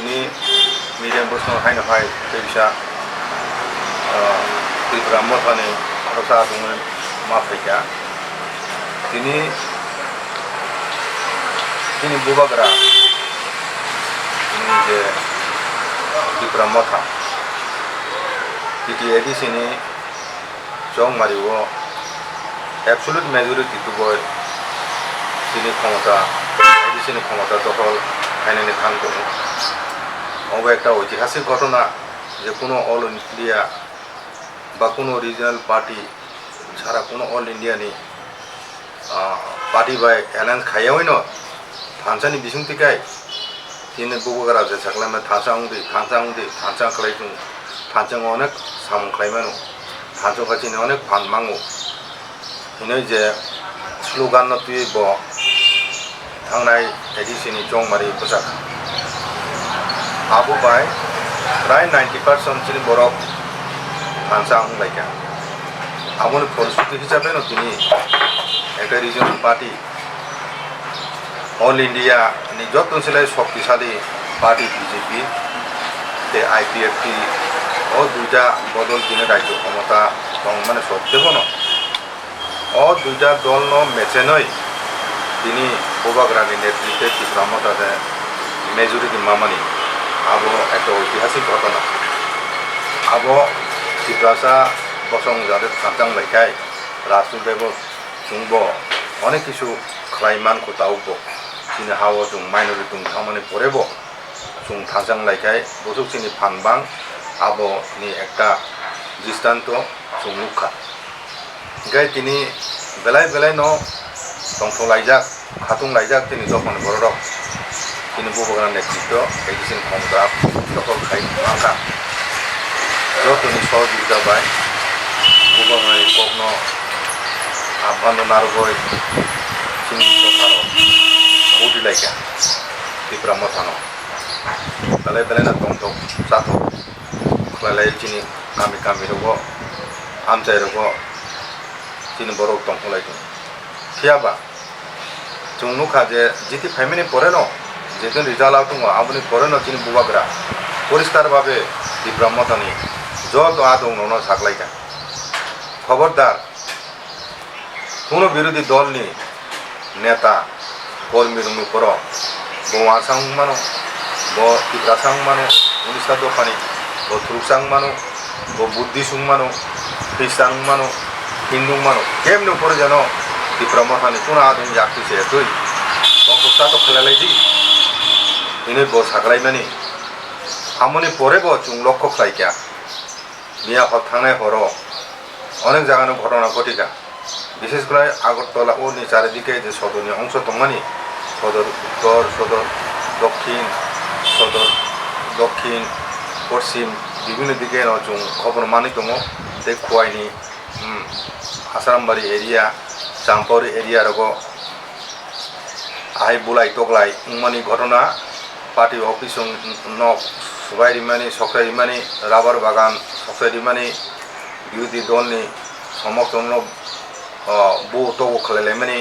ini medium bosno haino hai tebisa Tripura mothani rosa dungen mafika ini bubagra ini je Tripura motha kiti edi sini jong mariwo absolute majority to boy sini ক্ষমতা edi sini ক্ষমতা দখল আইনে থাকতো of একটা ঐতিহাসিক ঘটনা যে কোনো অল ইন্ডিয়া বা কোনো রিজনাল পার্টি ছাড়া কোনো অল ইন্ডিয়া নি পার্টি বাই অ্যালায়েন্স খাইয়াই ন থানসানি বিসুংতিকাই তিনি বুবুগারা যে সাকলামে থানসা খাইতুং থানসা অনেক সাম খাইমানো থানসা কাছিনে অনেক ফান মাঙ্গু হিনই যে স্লোগান তুই ব थांनाय एडिशननि जंमारि पोशाक आबो बाय प्राय 90% चिनि बरफ थानसा लाइका आबोनि फलश्रुति हिसाबै न तिनि একটা রিজনাল पार्टी অল ইন্ডিয়া नि যতনसिलाय शक्तिशाली पार्टी बीजेपी ते आईपीएफटी ও দুইটা বদল দিনে রাজ্য ক্ষমতা মানে সত্ত্বেও ন ও দুইটা দল ন মেচেনই তিনি বুবাগ্রানি নেতৃত্বে ত্রিপুরা মতাতে মেজরিটি মামানি আবো একটা ঐতিহাসিক ঘটনা আবো ত্রিপুরাসা বসং যাদের থানচাং লাইকাই রাষ্ট্রদেব চুংব অনেক কিছু খাইমান কোথাওব চিনি হাও চুং মাইনরিটি খামানি পড়েব চুং থানচাং লাইকাই বসুক চিনি ফানবাং আবো নি একটা দৃষ্টান্ত চুং লুখা গাই তিনি বেলায় বেলায় ন দংথ লাইজাক খাতুং লাইজাক তিনি যখন বড় তিনি বুবগ্রা নেতৃত্ব এডিসিন ক্ষমতা দখল খাই মাকা যতনি সহযোগিতা পায় বুবগ্রানি কগ্ন আহ্বান নারগই চিনি সরকার বৌদি লাইকা ত্রিপুরা মথানো বেলায় বেলায় না দংথ চাথ খালাই চিনি কামি রব আমচাই রব চিনি বড় দংথ লাইতুং थियाबा जों नुखा जे जिति फाइमिनि परे न जेदिन रिजाल्ट आउट दङ आबुनि परे न चिनि बुबाग्रा परिष्कार भाबे ত্রিপুরা মতাनि যত आदं न साग्लायगा खबरदार কোনো বিরোধী দলनि नेता কর্মী রুমি পর বওয়া সাং মানো ব ত্রিপুরা সাং মানো উনিশা দফানি ব থুরুসাং মানো ব বুদ্ধি সুং মানো খ্রিস্টান মানো হিন্দু মানো কেমনে পরে জানো ত্রিপুরা মথানি কোনো আদম যাকতিছে তুই সংস্থা তো খেলালাই দি ইনি ব সাগলাইমানি আমনি পরে ব চুং লক্ষ্য খাইকা মিয়া থানায় হর অনেক জায়গানো ঘটনা ঘটিকা বিশেষ করে আগরতলা ও নি চারিদিকে যে সদরীয় অংশ দমানি সদর উত্তর সদর দক্ষিণ পশ্চিম বিভিন্ন দিকে চুং খবর মানি দङ যে খোয়াইনি আসারামবাড়ি এরিয়া চাম্পরি এরিয়া রগ আই বুলাই তগলাই উমানি ঘটনা পার্টি অফিস ন সুবাইরিমানি সক্রাইরিমানি রাবার বাগান সক্রাইরিমানি বিরোধী দলনি সমর্থন বু তগো খালাইলাইমানি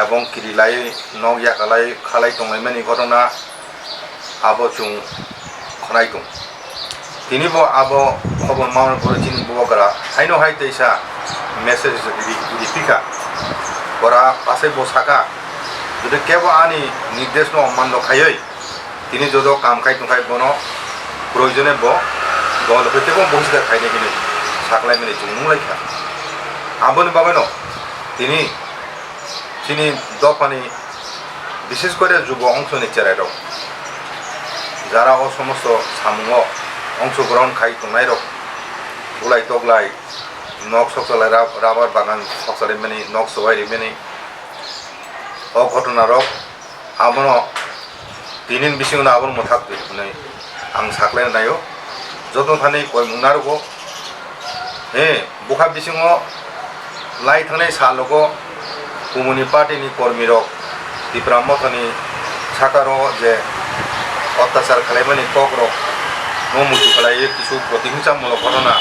এবং কিরিলাই নগ ইয়াকালাই খালাই তংলাইমানি ঘটনা আবো চুং খনাই দं তিনিবো আবো খবর মাওনা করে চিনি বুবগ্রা হাইনো হাই তেইসা মেসেজ রিপিকা বরা পাশে বসাকা যদি কেবল আনি নির্দেশ অমান্য খাই তিনি যদি কাম খাই টুকাই বন প্রয়োজনে ব দল হইতে বসে খাইনে কিনে সাকলাই মেনে জুমুং লাইখা আবনি বাবা ন তিনি চিনি দফানি বিশেষ করে যুব অংশ নিচ্ছারাই রক যারা ও সমস্ত সামুং অংশগ্রহণ খাই টুনাই রক বুলাই তগলাই নখ সকলাই রাবার বাগান সকলাই মানে নখ সবাই মানে ও ঘটনা রক আবন তিনিন বিসিং আবন মথাক মানে আং সাকলাই নাইও যত্ন থানি কয় মুনারগ হে বুখা বিসিং লাই থানাই সালগ কুমুনি পার্টিनि কর্মী রক ত্রিপুরা মথানি সাকার যে অত্যাচার খালাইমানি কক রক নমুচু খালাই কিছু প্রতিহিংসামূলক ঘটনা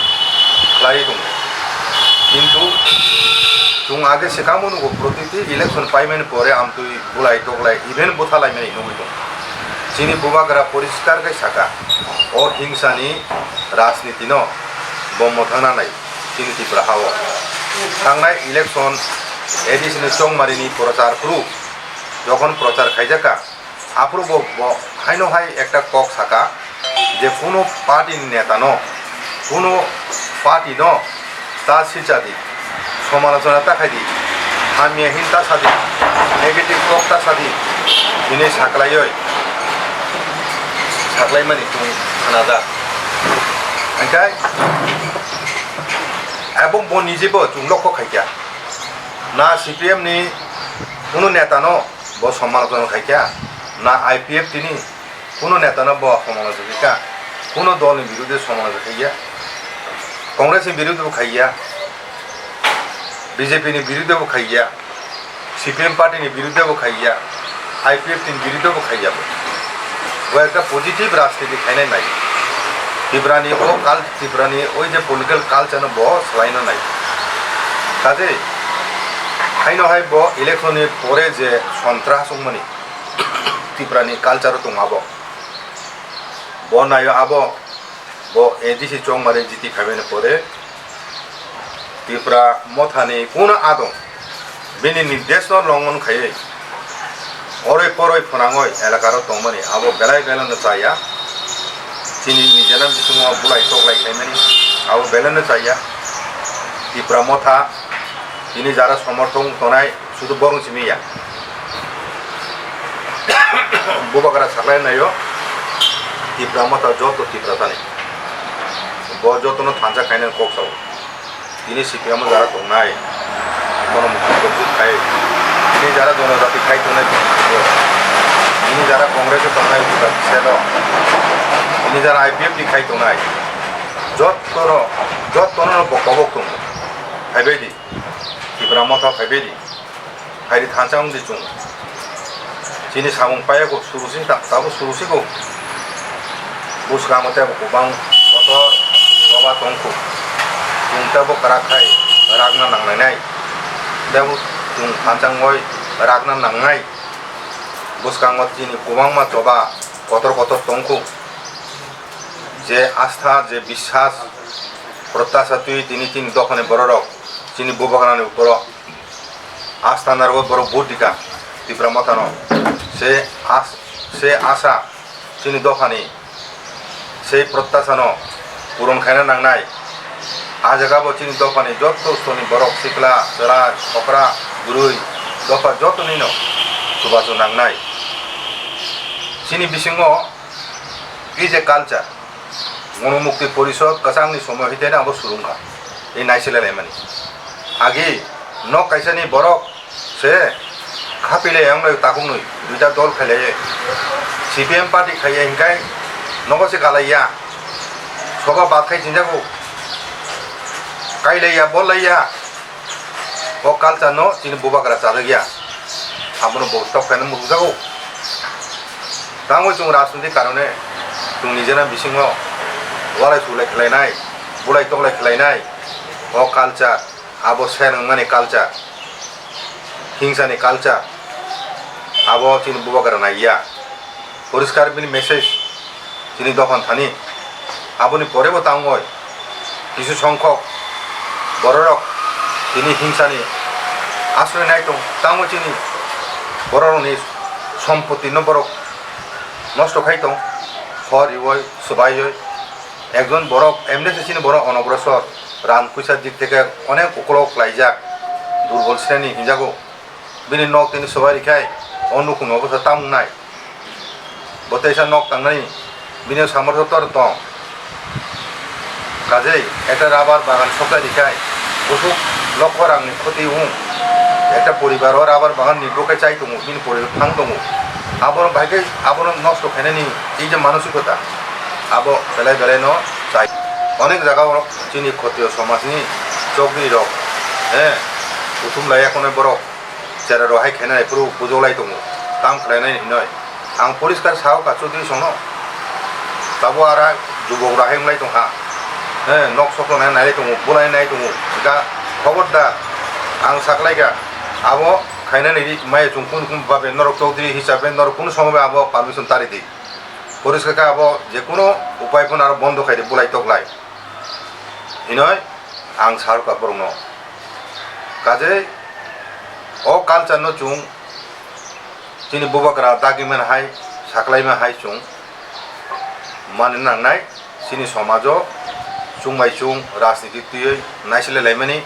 খালাই দङ কিন্তু जों आगे सेकामोनुगो प्रतिति इलेक्शन पाइमेन परे आम तुई बुलाई तगलाई इभेन बोथालाइमेन नगै दं chini bubagara poriskar kai saka o hingsani rajniti no bommo thana nai chini Tripura hawo thangnai election edisini chongmarini prochar kru যখন প্রচার খাইজাকা আপ্রুব হাইনো হাই একটা কক থাকা যে কোনো পার্টির নেতা ন কোনো পার্টি ন তা সিচাদি সমালোচনা তাকাইদি হামিয়া হিন্তা সাদি নেগেটিভ ককটা সাদি দিনে সাকলাই মানে তুমি খানাদা ওইটাই এবং ব নিজেবো তুমি লক্ষ্য খাইকা না সিপিএম নি কোনো নেতা ন ব সমালোচনা খাইকা না আইপিএফ তিনি কোনো নেতা ন ব সমালোচনা খাইকা কোনো দলের বিরুদ্ধে সমালোচনা খাইয়া কংগ্রেসের বিরুদ্ধেও খাইয়া বিজেপির বিরুদ্ধেও খাইয়া সিপিএম পার্টির বিরুদ্ধেও খাইয়া আইপিএফ তিন বিরুদ্ধেও খাইয়াবো ও একটা পজিটিভ রাজনীতি খাইনাই নাই ত্রিপুরানি ও ত্রিপুরানি ওই যে পলিটিক্যাল কালচার ব সালাইনো নাই কাজে হাইনো হাই ব ইলেকশনের পরে যে সন্ত্রাস মানে ত্রিপুরানি কালচারও দঙাবো ব নাইও আবো ব এডিসি চংমারি জিতি খাবেন পরে ত্রিপুরা মথানি কোনো আদম বিনি নির্দেশ লঙ্ঘন খাইয়ে অরই পরই ফোনাঙই এলাকার দংমানি আবো বেলায় বেলানো চাইয়া চিনি নিজেরা বিসুম বুলাই টকলাই খাইমানি আবো বেলানো চাইয়া ত্রিপুরা মথা তিনি যারা সমর্থন তনায় শুধু বরং চিমিয়া বুবাকারা সাকলাই নাইও ত্রিপুরা মথা যত ত্রিপুরা তানি ব যতন থানসা খাইনান কক সাও তিনি সিপিএম যারা দংনাই কোনো মুখ্যমন্ত্রী খাই তিনি যারা জনজাতি খাই দংনাই তিনি যারা কংগ্রেসে দংনাই সেল তিনি যারা আইপিএফ খাই দংনাই যতন বকবক দङ খাইबायदि ত্রিপুরা মথা খাইबायदि খাইरि थानसां दि जुं जिनि सामुं पायाखौ सुरुसि दाबो सुरुसिखौ बुसगा मते गोबां गथ' बाबा दंखौ जुंताबो काराखाय रागना नांनाय दाबो जुं थानसांगय रागना नांनाय बुसगांगत जिनि गोबां मा जबा गथर दंखौ जे आस्था जे বিশ্বাস प्रत्याशा तुई তিনি দখনে বড় রক চিনি বুবাগানের উপর আস্থানার বড় ভোটিকা ত্রিপুরা মথানো সে আশা চিনি দখানি সেই প্রত্যাশানো পূরণ খাইনা নাংনাই আজাগাবো চিনি দখানি যত স্তনি বড় সিকলা চড়া ছকরা গুরুই দফা যত নিন সুবাসু নাংনাই চিনি বিসিঙ্গ এই যে কালচার গণমুক্তি পরিষদ কাসাংনি সময় হইতে আবো সুরুঙ্গা এই নাইছিলাম মানে আগে ন কাইসানি বরক সে খাপিলে এমন তাকুং নই দুইটা দল খেলে সিপিএম পার্টি খাইয়ে হিংকাই নগসে গালাইয়া সবা বাদ খাই চিন্তাগো কাইলাইয়া বললাইয়া ও কালচার ন চিনি বুবাকারা চাদা গিয়া আপনার বহুত খাইনা মুজাগো তাঙ্গই जों রাজনৈতিক কারণে जों নিজেরা বিসিङ ওয়ালাই সুলাই খেলাইনাই বুলাই টকলাই খেলাইনাই ও কালচার আবো সেরংমানি কালচার হিংসানি কালচার আবো চিনি বুবাকারা নাইয়া পরিষ্কার বিনি মেসেজ চিনি দখন থানি আবনি পরেবো তাঙ্গই কিছু সংখ্যক বড়রক তিনি হিংসানি আশ্রয় নাই দं তাঙ্গই চিনি বড়রনি সম্পত্তি নবরক নষ্ট খাই দं হর ইওই সবাই একজন বড় এমনিতে চিনি বড় অনগ্রসর রান পয়সার দিক থেকে অনেক উকলক লাইজাক দুর্বল শ্রেণী হিংজাগো বিনি নক তিনি সবাই রেখায় অন্য কোনো অবস্থা তামুং নাই বতাইসা নক তাংনাই বিনি সামর্থ্যতর দं কাজেই একটা রাবার বাগান সপ্লাই রেখায় অসুখ লক্ষ রাংনি ক্ষতি হুম একটা পরিবারও রাবার বাগান নির্ভরকে চাই দङ বিনি পরিবার ফাং দङ আবার ভাইকে আবার নষ্ট খাইনানি এই যে মানসিকতা আবো বেলায় বেলায় ন চাই অনেক জায়গা চিনি ক্ষত্রিয় সমাজনি চকনি রক হ্যাঁ উথুম লাই এখন বড় চেরা রহাই খাইনাই পুরো পুজোলাই দङ তাম খাইনাই নয় आं परिष्कार साव काचौधरी संनो ताबो आरा जुबक राहायमलाय दंहा नक सकलनाय नाय दङ बुलायनाय दङ दा खबरदार आं साकलायगा आबो खायनानै माय जुंकुन कुम बाबे नरक चौधरी हिसाबै नरक कुन समय आबो पारमिशन तारि दि পরিষ্কার আবো যে কোনো উপায় ফোন আরো বন্ধ খাইতে বলাই তকলাই ইনয় আং সারকা বরং কাজে ও কালচার ন চুং চিনি ববাকরা দাগিমেন হাই সাকলাইমা হাই চুং মানে নাंनाय চিনি সমাজ চুংমাই চুং রাজনীতি তুই নাইসলে লাইমানি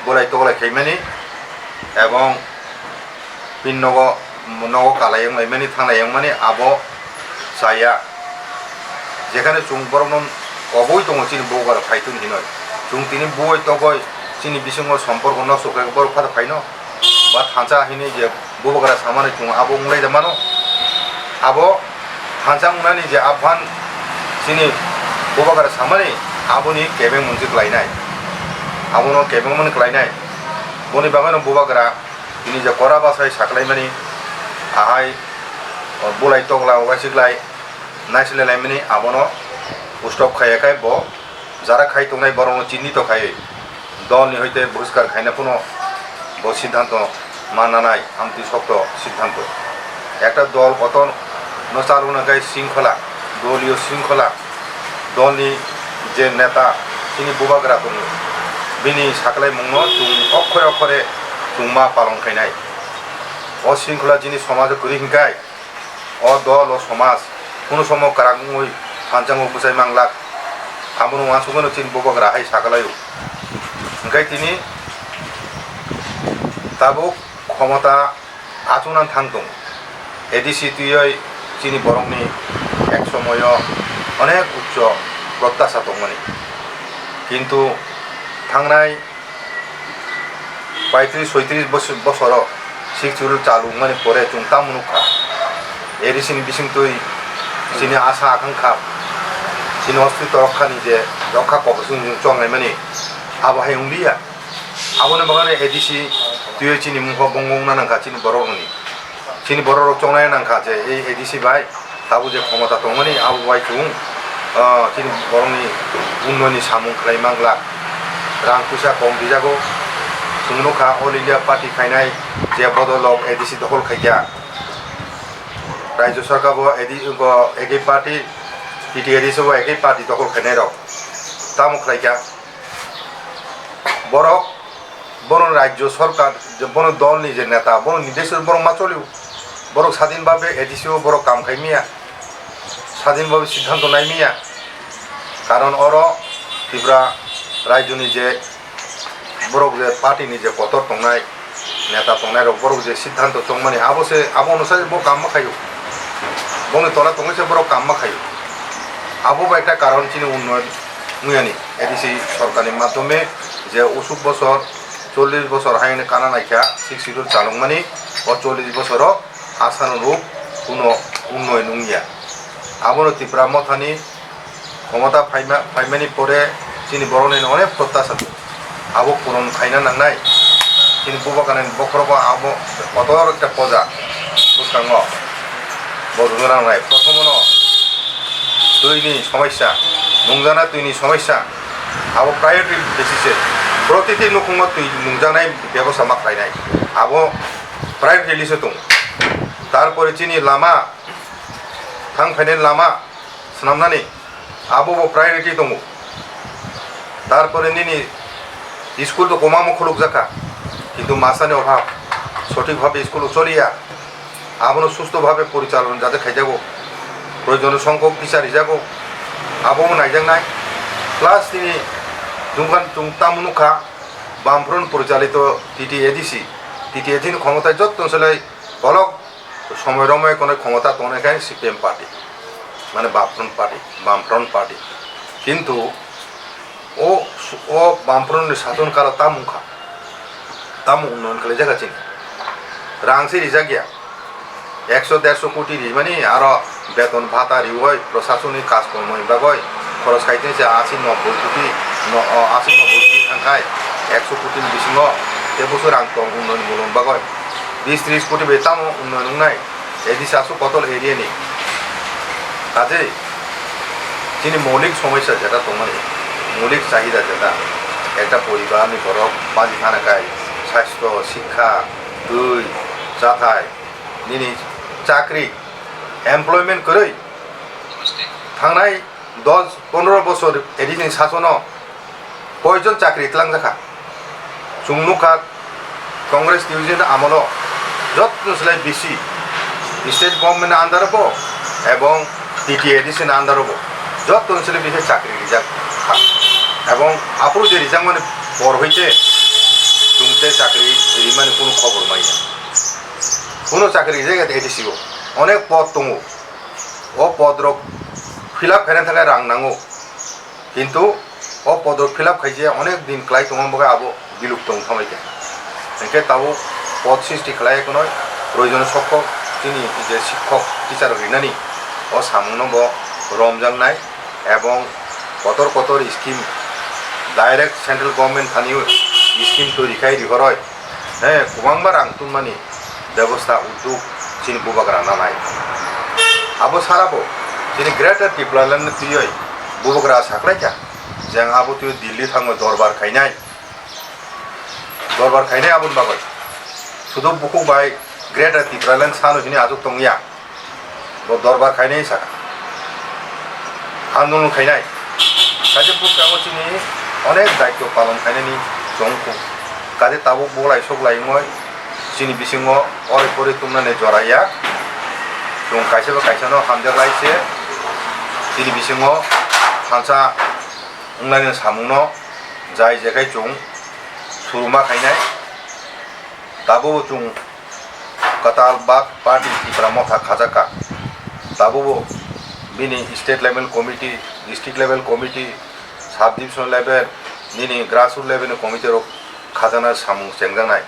বলাই তকলাই খাইমানি এবং পিন নগ নগ কালাইং লাইমানি থাंलायং माने আবো saya যেখানে চুং বরং অবৈ দङ চিনি বগার ফাইতুন হিনয় চুং তিনি বই তগয় চিনি বিসঙ্গ সম্পর্ক নষ্ট করে বড় ফাটা ফাইনো বা থাঁচা হিনে যে বগারা সামানে চুং আবো উংলাই জামানো আবো থাঁচা উংনানি যে আফান চিনি বগারা সামানে আবনি কেবেং মঞ্জিক লাইনাय আবনো কেবেং মন লাইনাय বনি বাগানো বগারা তিনি যে করা বাসায় সাকলাইমানি আহাই বলাই তগলা ওয়াইसिगलाय नाइसले लाइमानि आबनो उस्टप खायाखाय ब যারা খাই তোমরাই বরং চিহ্নিত খাই দল হইতে বহিষ্কার খাই না কোনো সিদ্ধান্ত মানা নাই আমতি শক্ত সিদ্ধান্ত একটা দল কত নচালনা গাই শৃঙ্খলা দলীয় শৃঙ্খলা দলনি যে নেতা তিনি বুবাগ্রা কোনো বিনি সাকলাই মুङ তুং অক্ষরে অক্ষরে তুং মা পালন খাইনাই অশৃঙ্খলা যিনি সমাজ করি হিংকাই অ দল ও সমাজ কোনো সময় কারাঙ্গই ফানচাঙ্গ বুঝাই মাংলাক আমনো আসুগনো চিন ববাग्रा हाय साकलायो ओंखाय তিনি তাবো ক্ষমতা আচুনান থাংদং এডিসি তুই চিনি বরংনি এক সময় অনেক উচ্চ প্রত্যাশা দংমানি কিন্তু থাंनाय 35-36 বছর শিক্ষুর চালু মানে পরে চুংতা মুনুখা এডিসিনি বিসিং তুই চিনি আশা আকাঙ্ক্ষা চিনি অস্তিত্ব রক্ষানি যে রক্ষা কবসুন চংনাय माने আবহাই উংলিয়া আবনে বাগানে এডিসি তুই চিনি মুখ বঙ্গং নানাঙ্কা চিনি বড়রনি চিনি বড়র চংনাय নাঙ্কা যে এই এডিসি ভাই তাবু যে ক্ষমতা দংমানি আবহাই চুং চিনি বরংনি উন্নয়নি সামুং খাই মাংলা রাং পয়সা কম দিজাগো সুংনুখা অল ইন্डिया पार्टी खायनाय जे बदलक एडिसि दखल खायया राज्य सरकार एके पार्टी टीटीआरडी सब एके पार्टी दखल खायनाय रक तामुक खायया बरक बरं राज्य सरकार बरं दलनि जे नेता बरं निर्देश बरं मा चलिउ बरं स्वाधीनभावे एडिसिओ बरं काम खायमिया स्वाधीनभावे सिद्धांत नायमिया कारण अर त्रिपुरा राज्यनि जे बरक जे पार्टीनि जे कतर दंनाय नेता दंनाय रक बरक जे सिद्धांत दं माने आबोसे आबो अनुसार बो काम खायो बंनि तला दंसे बरक काम खायो आबो একটা কারণ চিনি উন্নয়ন মুয়ানি এডিসি সরকারের মাধ্যমে যে 80 বছর 40 বছর হাইনে কানা নাইকা শিক্ষিত চালং মানে 40 বছর আশানুরূপ কোনো উন্নয়ন নুইয়া আবনো ত্রিপুরা মথানি ক্ষমতা ফাইমানি পরে চিনি বরণের অনেক প্রত্যাশা আবো পূরণ খাইনা নাंनाय চিনি বুবাকানেন বখরব আবো কত একটা পজা বুঝকাঙ্গ বড় নাंनाय প্রথমনো দুইনি সমস্যা নুংজানা দুইনি সমস্যা আবো প্রায়োরিটি বেসিসে প্রতিটি নুকুঙ্গ তুই নুংজানাय ব্যবস্থা মাখাইনাय আবো প্রায়োরিটি লিসে দं তারপরে চিনি লামা थां फाइनाल लामा स्नामनानै आबो प्रायोरिटी दङ তারপরে নিনি স্কুল তো কমামো খুলুক জাকা কিন্তু মাসানি অভাব সঠিকভাবে স্কুল চলিয়া আবনো সুস্থভাবে পরিচালন যাতে খাইজাগো প্রয়োজনীয় সংখ্যক বিচারি যাগো আবহাওয়া নাইজাংনাই প্লাস তিনি তামুনুখা বামফ্রন্ট পরিচালিত টিটিএডিসি ক্ষমতায় যত অঞ্চলে বলক সময় রময় কোনো ক্ষমতা তনেখায় সিপিএম পার্টি মানে বামফ্রন্ট পার্টি কিন্তু ও বামফ্রন্ট শাসনকাল তামুখা তামু উন্নয়ন খালি জায়গা চিনি রাংসি রিজা গিয়া 100-150 কোটি মানে আর বেতন ভাতা রিওয় প্রশাসনিক কাজকর্ম বিভাগয় খরচ খাইতে 80-90 কোটি থাকায় 100 কোটি বিসিङ এবছর রাং দं উন্নয়ন মূলক বিভাগয় 20-30 কোটি বেতাম উন্নয়ন নাই এডিসি আসো কতল এরিয়া নেই কাজে যিনি মৌলিক সমস্যা যেটা তোমার মৌলিক চাহিদা যেটা একটা পরিবারনি ঘরক বাজি থানাকায় স্বাস্থ্য শিক্ষা দুই যাতায় নিনি চাকরি এমপ্লয়মেন্ট করে थांनाय 10-15 বছর এদিন শাসনও কয়জন চাকরি ইতলাংজাখা চুংনুকা কংগ্রেস ডিভিজন আমল যত্নসলাই বেশি স্টেট গভর্নমেন্ট আন্ডার হব এবং পিটি এডিশন আন্ডার হব যত্নসলাই বেশি চাকরি রিজার্ভ এবং আপনি যে রিজার্ভ মানে বড় হইতে চুংতে চাকরি মানে কোনো খবর নাই কোনো চাকরি জায়গাতে এডিসিও অনেক পদ দङ ও পদ ফিল আপ খাইना थाखाय रां नांगौ কিন্তু ও পদ ফিল আপ খাইছে অনেক দিন ক্লাই তোমার আবো বিলুপ্ত দङ থামাইকে একে তাও পদ সৃষ্টি খালায় কোনো প্রয়োজন শিক্ষক তিনি যে শিক্ষক টিচার হইনানি ও সামনব রমজাংনাই এবং কতর কতর স্কিম ডাইরেক্ট সেন্ট্রাল গভর্নমেন্ট থানিও স্কিম তৈরি খাই রিহরয় হ্যাঁ গোबांबा रां तुममानि ব্যবস্থা উদ্যোগ চিনি বুবাগ্রা নানাই আবো সারাবো চিনি গ্রেটার টিপ্লালেন্ড তুই বুবাগ্রা সাকলাইকা जों आबो तुई दिल्ली थाङो दरबार खायनाय आबुन बागै सुदु बुकु बाय ग्रेटार टिप्लालेन्ड सानो जिनि आजुक दंगिया दरबार खायनाय साका आन्दोलन खायनाय काजे बुकामो चिनि अनेक दायित्व पालन खायनायनि जंखौ काजे ताबो बलाय सकलायमय चिनि बिसिङो अरे परे तुमनानै जराया जों कायसेबा कायसानो हामजालायसे चिनि बिसिङो फांसा उंनानै सामुनो जाय जेखाय जों सुरुमा खायनाय दाबो जों कताल बाग पार्टी टिप्रा मथा खाजाका दाबो बिनि state level committee district level committee sub division level निनि ग्रासरुट लेवल कमिटी रक खाजाना सामु सेंजांनाय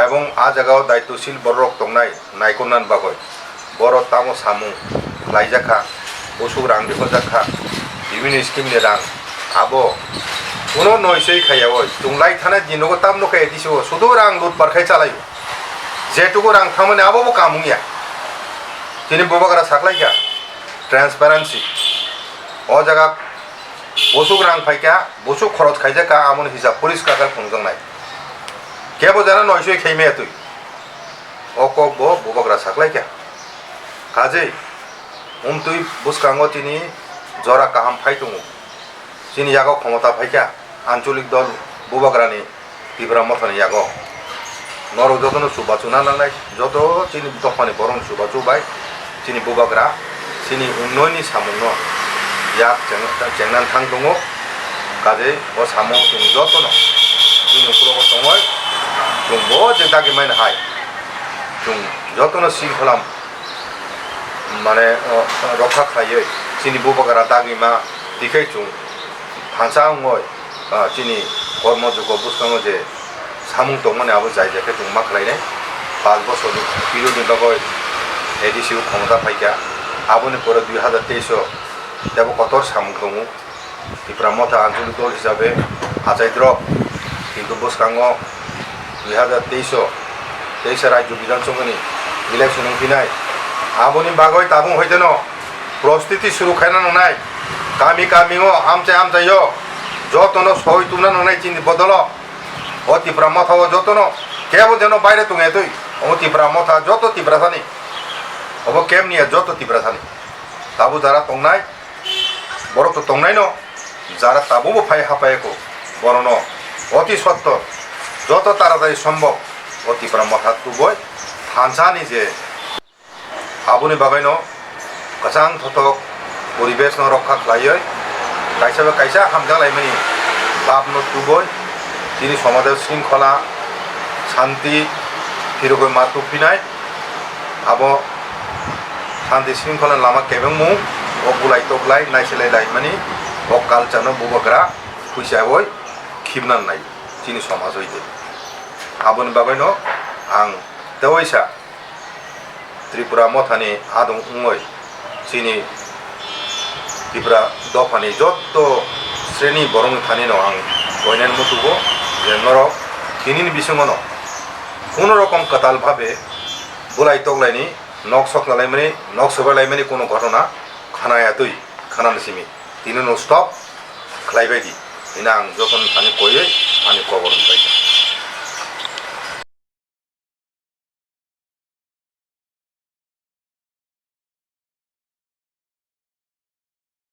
এবং आ জায়গাও দায়িত্বশীল বড় দंनाय नायकनान बागै বড় তামো সামু লাইজাখা বসু রাং দিখজাখা বিভিন্ন স্কিমनि रां आबो কোনো নয়সই খাইয়াও তুংলাই থানা দিনগো তাম নকে এদিছো শুধু রাং লুটপার খাই চালাইও যেটুকু রাং থামনে আবো কামুইয়া তিনি ববাগরা সাকলাইকা ট্রান্সপারেন্সি ও জায়গা বসু রাং ফাইকা বসু খরচ খাইজাকা আমন হিসাব পরিষ্কার খুंजंनाय केबो जाना नयसय खेमे तुई अको बो बुबग्रा साकलायका काजे तुई बुसकांगो तिनी जरा काहाम फाइ दङ चिनि यागो क्षमता फाइका आंचलिक दल बुबग्रानि टिप्रा मथानि यागो नर जतनो सुबाचुना नांनाय जत चिनि दफानि बरं सुबाचुबाय चिनि बुबग्रा चिनि उन्नयनि सामुनो याक जेंनान थां दङ काजे ओ सामु जों जतनो जोंनि फुलगो दङ जों बजे दागे माइन हाय जों जतनो सिंखला माने रक्षा खायै चिनि बुबग्रा दागिमा दिखै जों फांसाङै चिनि कर्मजुग बुसकाङो जे सामुं दंमाने आबो जाय जेखे जों मा खालायनाय 5 बছरनि पिरियडनि लगै एडिसिउ क्षमता फाइका आबोनि पर 2023 देबो कतर सामुं दङ टिप्रा मथा आंचलिक दल हिसाबै आजायद्रब किन्तु बुसकाङो 2023 राज्य विधानसभानि इलेक्शन फैनाय आबोनि बागै ताबुं हयतेन प्रस्तुति शुरू खायना ननाय गामि गामिङो आमचायो जतनो सय तुना ननाय चिनि बदल ओ टिप्रा मथाव जतनो केबो जेन बायरे तुङे तुई ओ टिप्रा मथा जत टिप्रा थानि अब केमनिया जत टिप्रा थानि ताबु जारा तंनाय बर तो तंनाय न जारा ताबुबो फाय हापायको बरनो अति सत्य যত তাড়াতাড়ি সম্ভব অতি ব্রহ্মথা তুবই থানসানি যে আবুনি বাগাইনো কাসাং থতক পরিবেশ রক্ষা খালাयै কাইসাবে কাইসা হামজালাইমানি লাভনো তুবই তিনি সমাজের শৃঙ্খলা শান্তি ফিরগৈ মাতু ফিনাই আবো শান্তি শৃঙ্খলা লামা কেবেংমু ও বুলাই তবলাই নাইসেলাই মানি ও কালচাरनो बुबग्रा फैसाबय खिबनान नाय चिनि समाज हयते आबोनि बागैनो आं देवैसा त्रिपुरा मथानि आदं उङै चिनि त्रिपुरा दफानि जत श्रेणी बरं थानिनो आं बयनान मुतुगो जे नरक तिनिनि बिसङनो কোনো রকম কাতাল ভাবে বুলাই তগলাইনি নক সকলাইমানি নক সবাইলাইমাनि কোনো ঘটনা খানায়া তুই খানাनसिमि तिनो नो स्टप खालायबायदि इना आं जखन थानि कयै आंनि खबर मोनबाय